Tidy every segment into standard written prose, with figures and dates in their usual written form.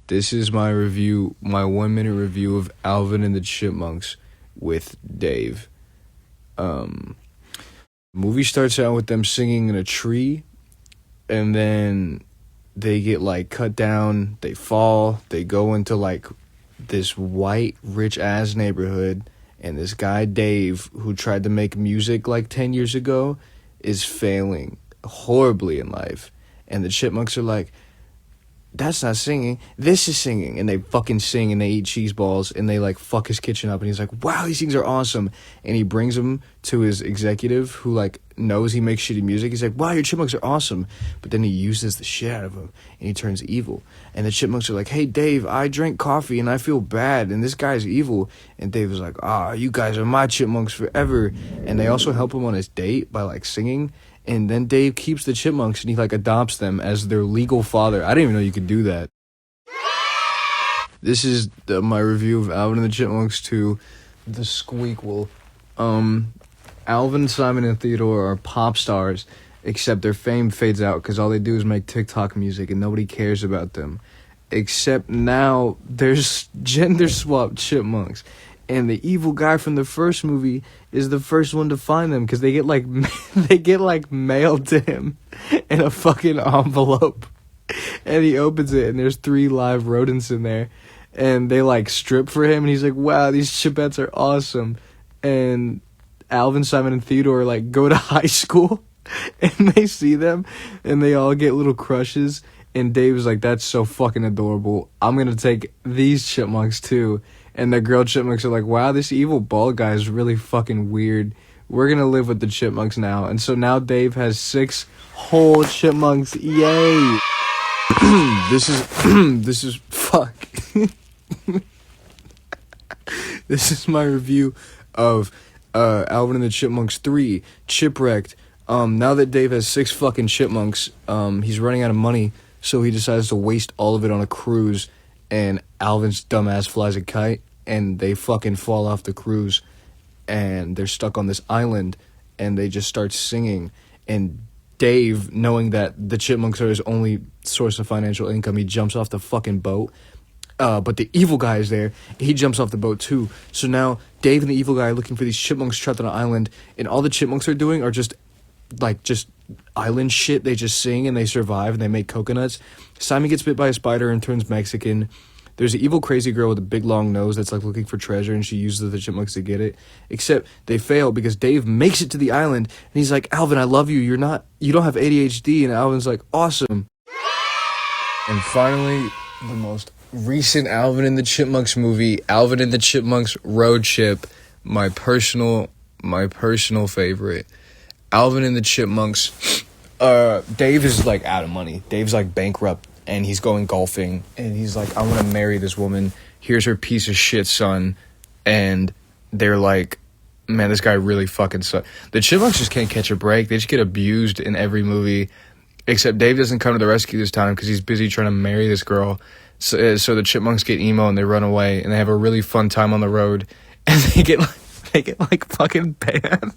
This is my review, my 1-minute review of Alvin and the Chipmunks with Dave. Movie starts out with them singing in a tree, and then they get like cut down, they fall, they go into like this white rich ass neighborhood, and this guy Dave, who tried to make music like 10 years ago, is failing horribly in life. And the Chipmunks are like, that's not singing, this is singing. And they fucking sing, and they eat cheese balls, and they like fuck his kitchen up. And he's like, wow, these things are awesome. And he brings them to his executive, who like knows he makes shitty music. He's like, wow, your Chipmunks are awesome. But then he uses the shit out of them, and he turns evil. And the Chipmunks are like, hey Dave, I drink coffee and I feel bad, and this guy's evil. And Dave is like, you guys are my Chipmunks forever. And they also help him on his date by like singing. And then Dave keeps the Chipmunks, and he like adopts them as their legal father. I didn't even know you could do that. This is my review of Alvin and the Chipmunks 2, The Squeakquel. Alvin, Simon, and Theodore are pop stars, except their fame fades out because all they do is make TikTok music and nobody cares about them. Except now there's gender-swapped chipmunks. And the evil guy from the first movie is the first one to find them because they get like mailed to him in a fucking envelope. And he opens it, and there's 3 live rodents in there. And they like strip for him, and he's like, wow, these chipettes are awesome. And Alvin, Simon, and Theodore like go to high school, and they see them, and they all get little crushes. And Dave's like, that's so fucking adorable. I'm gonna take these chipmunks too. And the girl chipmunks are like, wow, this evil bald guy is really fucking weird. We're gonna live with the chipmunks now. And so now Dave has 6 whole chipmunks. Yay! This is fuck. This is my review of Alvin and the Chipmunks 3, Chipwrecked. Now that Dave has 6 fucking chipmunks, he's running out of money, so he decides to waste all of it on a cruise, and Alvin's dumbass flies a kite, and they fucking fall off the cruise, and they're stuck on this island, and they just start singing. And Dave, knowing that the chipmunks are his only source of financial income, he jumps off the fucking boat. But the evil guy is there. He jumps off the boat too. So now Dave and the evil guy are looking for these chipmunks trapped on an island, and all the chipmunks are doing are just island shit. They just sing and they survive and they make coconuts. Simon gets bit by a spider and turns Mexican. There's an evil crazy girl with a big long nose that's like looking for treasure, and she uses the chipmunks to get it. Except they fail because Dave makes it to the island, and he's like, Alvin, I love you. You don't have ADHD. And Alvin's like, awesome. And finally, the most recent Alvin and the Chipmunks movie, Alvin and the Chipmunks Road Trip, my personal favorite. Alvin and the Chipmunks, Dave is like out of money. Dave's like bankrupt, and he's going golfing, and he's like, I want to marry this woman. Here's her piece of shit son. And they're like, man, this guy really fucking sucks. The Chipmunks just can't catch a break. They just get abused in every movie, except Dave doesn't come to the rescue this time because he's busy trying to marry this girl. So the Chipmunks get emo and they run away, and they have a really fun time on the road, and they get like fucking banned.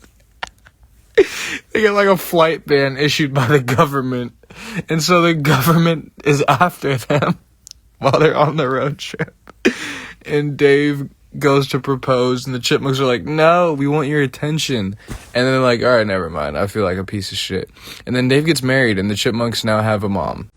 They get like a flight ban issued by the government, and so the government is after them while they're on the road trip. And Dave goes to propose, and the Chipmunks are like, no, we want your attention. And then they're like, all right, never mind, I feel like a piece of shit. And then Dave gets married, and the Chipmunks now have a mom.